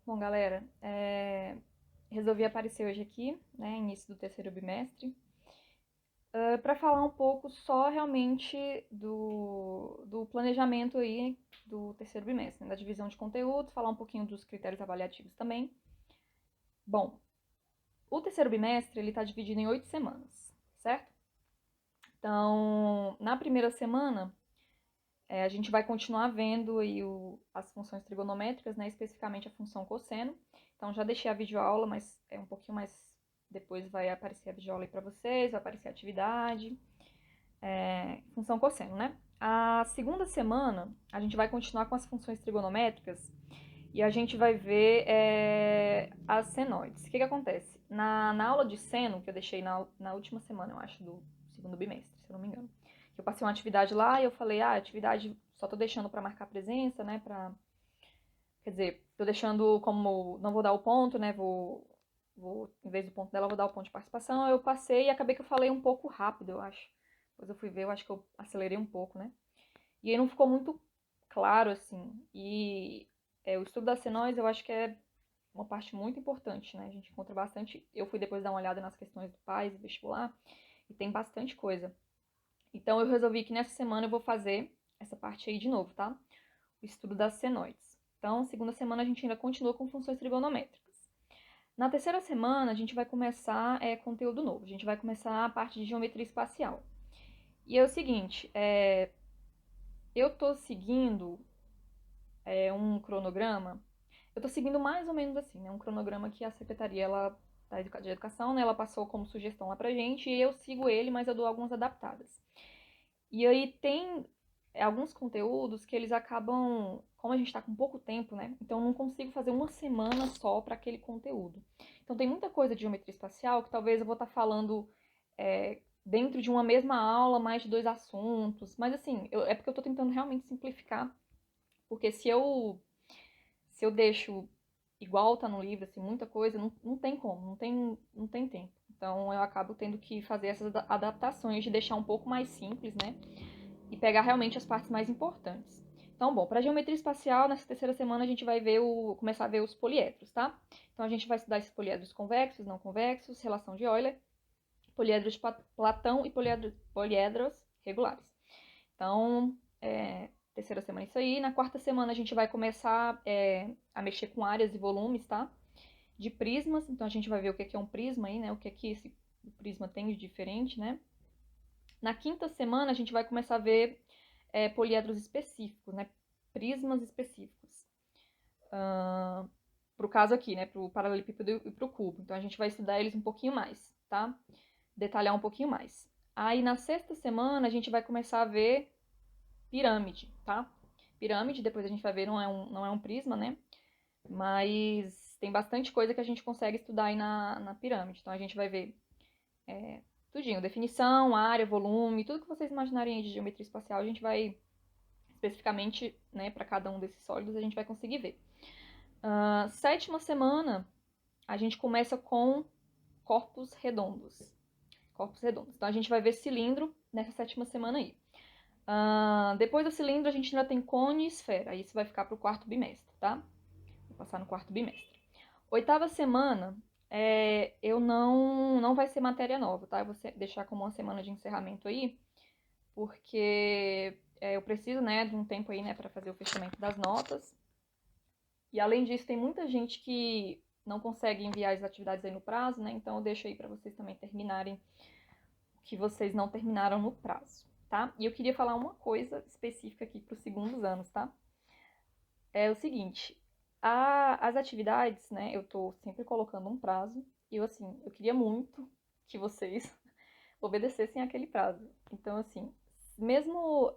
Bom, galera, resolvi aparecer hoje aqui, né, início do terceiro bimestre, para falar um pouco só realmente do planejamento aí do terceiro bimestre, né, da divisão de conteúdo, falar um pouquinho dos critérios avaliativos também. Bom, o terceiro bimestre ele está dividido em 8 semanas, certo? Então, na primeira semana, a gente vai continuar vendo aí as funções trigonométricas, né, especificamente a função cosseno. Então, já deixei a videoaula, mas é um pouquinho mais... Depois vai aparecer a videoaula aí para vocês, vai aparecer a atividade, função cosseno, né? A segunda semana, a gente vai continuar com as funções trigonométricas e a gente vai ver as senoides. O que acontece? Na aula de seno, que eu deixei na última semana, eu acho, do segundo bimestre, se eu não me engano, eu passei uma atividade lá e eu falei, atividade só tô deixando para marcar presença, né, quer dizer, tô deixando como, não vou dar o ponto, né, em vez do ponto dela, eu vou dar o ponto de participação, eu passei e acabei que eu falei um pouco rápido, eu acho. Depois eu fui ver, eu acho que eu acelerei um pouco, né, e aí não ficou muito claro, assim, e o estudo das senóides eu acho que é uma parte muito importante, né, a gente encontra bastante, eu fui depois dar uma olhada nas questões do PAS e vestibular, e tem bastante coisa. Então eu resolvi que nessa semana eu vou fazer essa parte aí de novo, tá? O estudo das senoides. Então, segunda semana a gente ainda continua com funções trigonométricas. Na terceira semana a gente vai começar conteúdo novo. A gente vai começar a parte de geometria espacial. E é o seguinte, eu tô seguindo um cronograma. Eu tô seguindo mais ou menos assim, né? Um cronograma que a secretaria de educação, né? Ela passou como sugestão lá pra gente e eu sigo ele, mas eu dou algumas adaptadas. E aí tem alguns conteúdos que eles acabam, como a gente está com pouco tempo, né? Então eu não consigo fazer uma semana só para aquele conteúdo. Então tem muita coisa de geometria espacial que talvez eu vou estar falando dentro de uma mesma aula, mais de dois assuntos. Mas assim, é porque eu estou tentando realmente simplificar, porque se eu deixo igual tá no livro, assim, muita coisa, não tem como, não tem tempo. Então eu acabo tendo que fazer essas adaptações de deixar um pouco mais simples, né? E pegar realmente as partes mais importantes. Então, bom, para geometria espacial, nessa terceira semana a gente vai começar a ver os poliedros, tá? Então a gente vai estudar esses poliedros convexos, não convexos, relação de Euler, poliedros de Platão e poliedros regulares. Então, terceira semana é isso aí. Na quarta semana a gente vai começar a mexer com áreas e volumes, tá? De prismas, então a gente vai ver o que é um prisma aí, né? O que esse prisma tem de diferente, né? Na quinta semana a gente vai começar a ver poliedros específicos, né? Prismas específicos. Para o caso aqui, né? Para o paralelepípedo e para o cubo. Então a gente vai estudar eles um pouquinho mais, tá? Detalhar um pouquinho mais. Aí na sexta semana a gente vai começar a ver pirâmide, tá? Pirâmide, depois a gente vai ver, não é um prisma, né? Mas tem bastante coisa que a gente consegue estudar aí na pirâmide. Então a gente vai ver tudinho, definição, área, volume, tudo que vocês imaginarem aí de geometria espacial, a gente vai especificamente, né, para cada um desses sólidos, a gente vai conseguir ver. Sétima semana, a gente começa com corpos redondos. Corpos redondos. Então a gente vai ver cilindro nessa sétima semana aí. Depois do cilindro, a gente ainda tem cone e esfera. Isso vai ficar para o quarto bimestre, tá? Vou passar no quarto bimestre. Oitava semana, eu não vai ser matéria nova, tá? Eu vou deixar como uma semana de encerramento aí, porque eu preciso, né, de um tempo aí, né, para fazer o fechamento das notas. E além disso, tem muita gente que não consegue enviar as atividades aí no prazo, né? Então eu deixo aí para vocês também terminarem o que vocês não terminaram no prazo, tá? E eu queria falar uma coisa específica aqui para os segundos anos, tá? É o seguinte, as atividades, né, eu tô sempre colocando um prazo, e eu queria muito que vocês obedecessem aquele prazo. Então, assim, mesmo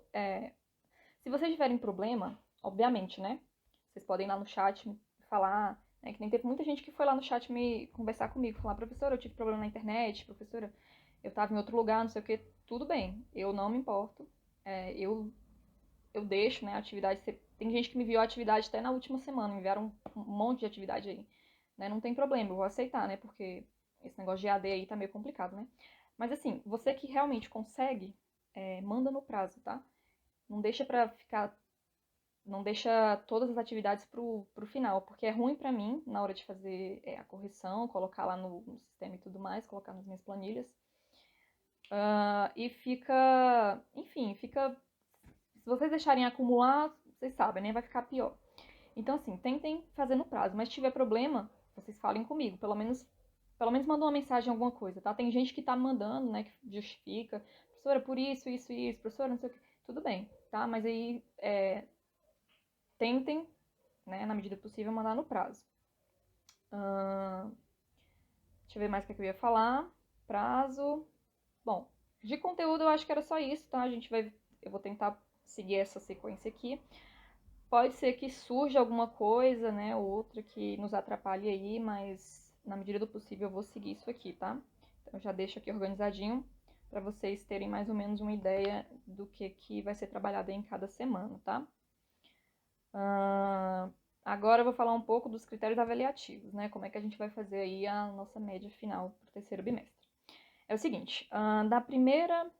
se vocês tiverem problema, obviamente, né, vocês podem ir lá no chat me falar, né, que nem teve muita gente que foi lá no chat me conversar comigo, falar, professora, eu tive problema na internet, professora, eu tava em outro lugar, não sei o que, tudo bem, eu não me importo, eu deixo, né, a atividade ser... Tem gente que me enviou a atividade até na última semana, me enviaram um monte de atividade aí, né, não tem problema, eu vou aceitar, né, porque esse negócio de AD aí tá meio complicado, né. Mas assim, você que realmente consegue, manda no prazo, tá? Não deixa pra ficar não deixa todas as atividades pro final, porque é ruim pra mim na hora de fazer a correção, colocar lá no sistema e tudo mais, colocar nas minhas planilhas. E fica, enfim, fica. Se vocês deixarem acumular, vocês sabem, né? Vai ficar pior. Então, assim, tentem fazer no prazo, mas se tiver problema, vocês falem comigo, pelo menos manda uma mensagem, alguma coisa, tá? Tem gente que tá mandando, né, que justifica, professora, por isso, isso e isso, professora, não sei o que, tudo bem, tá? Mas aí, tentem, né, na medida do possível, mandar no prazo. Deixa eu ver mais o que eu ia falar. Prazo. Bom, de conteúdo eu acho que era só isso, tá? Eu vou tentar seguir essa sequência aqui. Pode ser que surja alguma coisa, né, ou outra que nos atrapalhe aí, mas na medida do possível eu vou seguir isso aqui, tá? Então eu já deixo aqui organizadinho para vocês terem mais ou menos uma ideia do que vai ser trabalhado aí em cada semana, tá? Agora eu vou falar um pouco dos critérios avaliativos, né? Como é que a gente vai fazer aí a nossa média final para o terceiro bimestre. É o seguinte, da primeira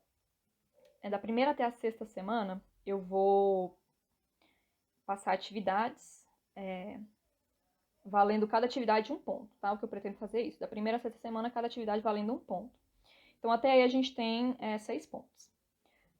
até a sexta semana, eu vou passar atividades, valendo cada atividade um ponto, tá? O que eu pretendo fazer é isso. Da primeira a sexta semana, cada atividade valendo um ponto. Então, até aí a gente tem 6 pontos.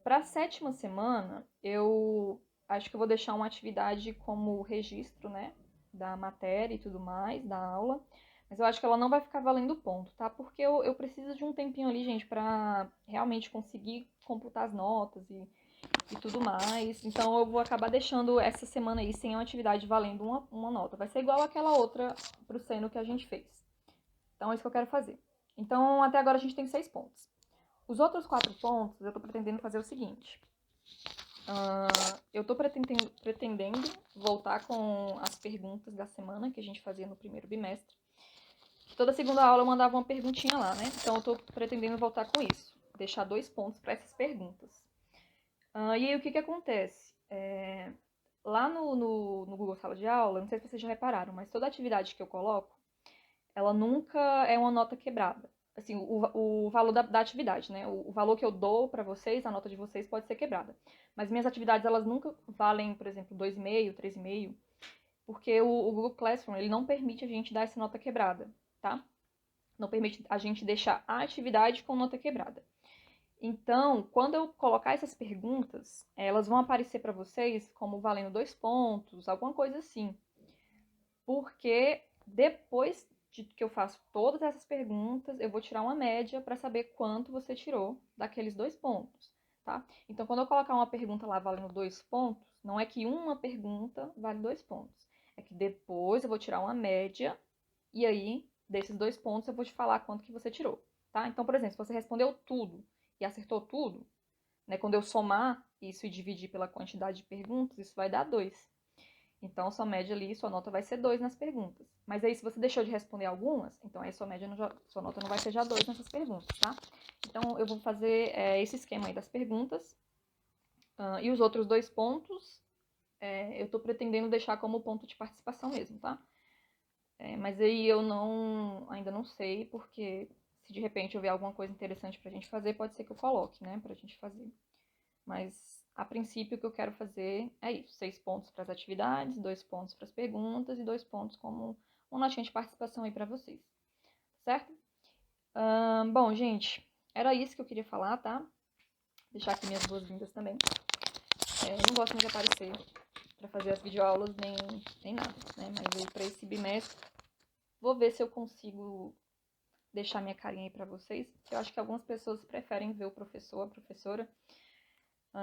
Para a sétima semana, eu acho que eu vou deixar uma atividade como registro, né? Da matéria e tudo mais, da aula. Mas eu acho que ela não vai ficar valendo ponto, tá? Porque eu preciso de um tempinho ali, gente, para realmente conseguir computar as notas e tudo mais. Então eu vou acabar deixando essa semana aí sem uma atividade valendo uma nota. Vai ser igual aquela outra pro seno que a gente fez. Então é isso que eu quero fazer. Então até agora a gente tem 6 pontos. Os outros 4 pontos eu tô pretendendo fazer o seguinte. Eu tô pretendendo voltar com as perguntas da semana que a gente fazia no primeiro bimestre. Toda segunda aula eu mandava uma perguntinha lá, né? Então eu tô pretendendo voltar com isso. Deixar 2 pontos para essas perguntas. E aí o que acontece? Lá no Google Sala de Aula, não sei se vocês já repararam, mas toda atividade que eu coloco, ela nunca é uma nota quebrada. Assim, o valor da atividade, né? O valor que eu dou para vocês, a nota de vocês pode ser quebrada. Mas minhas atividades, elas nunca valem, por exemplo, 2,5, 3,5, porque o Google Classroom, ele não permite a gente dar essa nota quebrada, tá? Não permite a gente deixar a atividade com nota quebrada. Então, quando eu colocar essas perguntas, elas vão aparecer para vocês como valendo 2 pontos, alguma coisa assim. Porque depois de que eu faço todas essas perguntas, eu vou tirar uma média para saber quanto você tirou daqueles 2 pontos, tá? Então, quando eu colocar uma pergunta lá valendo 2 pontos, não é que uma pergunta vale 2 pontos. É que depois eu vou tirar uma média e aí, desses 2 pontos, eu vou te falar quanto que você tirou, tá? Então, por exemplo, se você respondeu tudo e acertou tudo, né? Quando eu somar isso e dividir pela quantidade de perguntas, isso vai dar 2. Então, sua média ali, sua nota vai ser 2 nas perguntas. Mas aí, se você deixou de responder algumas, então aí sua nota não vai ser já 2 nessas perguntas, tá? Então, eu vou fazer esse esquema aí das perguntas. E os outros 2 pontos, eu tô pretendendo deixar como ponto de participação mesmo, tá? Mas aí eu ainda não sei, porque se de repente eu ver alguma coisa interessante pra gente fazer, pode ser que eu coloque, né, pra gente fazer. Mas a princípio o que eu quero fazer é isso: 6 pontos para as atividades, 2 pontos para as perguntas e 2 pontos como uma notinha de participação aí pra vocês, certo? Bom, gente, era isso que eu queria falar, tá? Deixar aqui minhas boas-vindas também. Eu não gosto muito de aparecer pra fazer as videoaulas nem nada, né? Mas aí pra esse bimestre, vou ver se eu consigo deixar minha carinha aí pra vocês. Eu acho que algumas pessoas preferem ver o professor, a professora.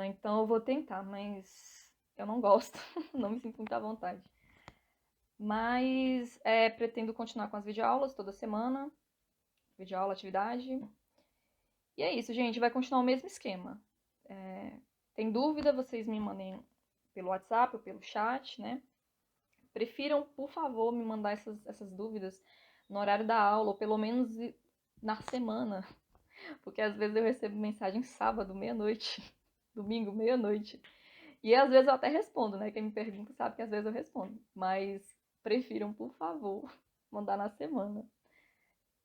Então eu vou tentar, mas eu não gosto, não me sinto muito à vontade. Mas pretendo continuar com as videoaulas toda semana. Videoaula, atividade. E é isso, gente. Vai continuar o mesmo esquema. Tem dúvida, vocês me mandem pelo WhatsApp ou pelo chat, né? Prefiram, por favor, me mandar essas dúvidas no horário da aula, ou pelo menos na semana. Porque às vezes eu recebo mensagem sábado, meia-noite, domingo, meia-noite. E às vezes eu até respondo, né? Quem me pergunta sabe que às vezes eu respondo. Mas prefiram, por favor, mandar na semana.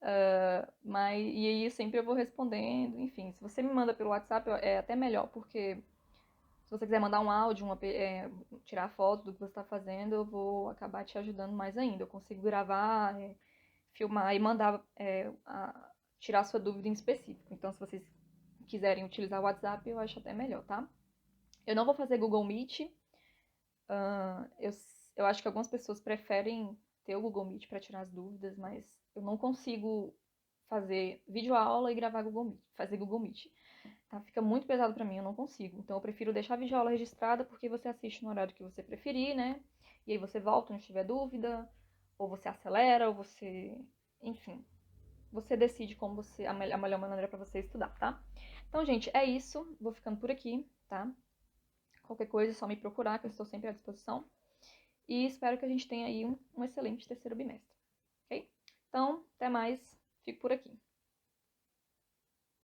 E aí sempre eu vou respondendo. Enfim, se você me manda pelo WhatsApp é até melhor, porque Se você quiser mandar um áudio, tirar foto do que você está fazendo, eu vou acabar te ajudando mais ainda. Eu consigo gravar, filmar e mandar tirar sua dúvida em específico. Então, se vocês quiserem utilizar o WhatsApp, eu acho até melhor, tá? Eu não vou fazer Google Meet. Eu, eu acho que algumas pessoas preferem ter o Google Meet para tirar as dúvidas, mas eu não consigo fazer videoaula e gravar Google Meet, fazer Google Meet. Tá? Fica muito pesado para mim, eu não consigo. Então eu prefiro deixar a videoaula registrada porque você assiste no horário que você preferir, né? E aí você volta onde tiver dúvida, ou você acelera, ou você, enfim, você decide como a melhor maneira para você estudar, tá? Então, gente, é isso. Vou ficando por aqui, tá? Qualquer coisa é só me procurar, que eu estou sempre à disposição. E espero que a gente tenha aí um excelente terceiro bimestre, ok? Então, até mais. Fico por aqui.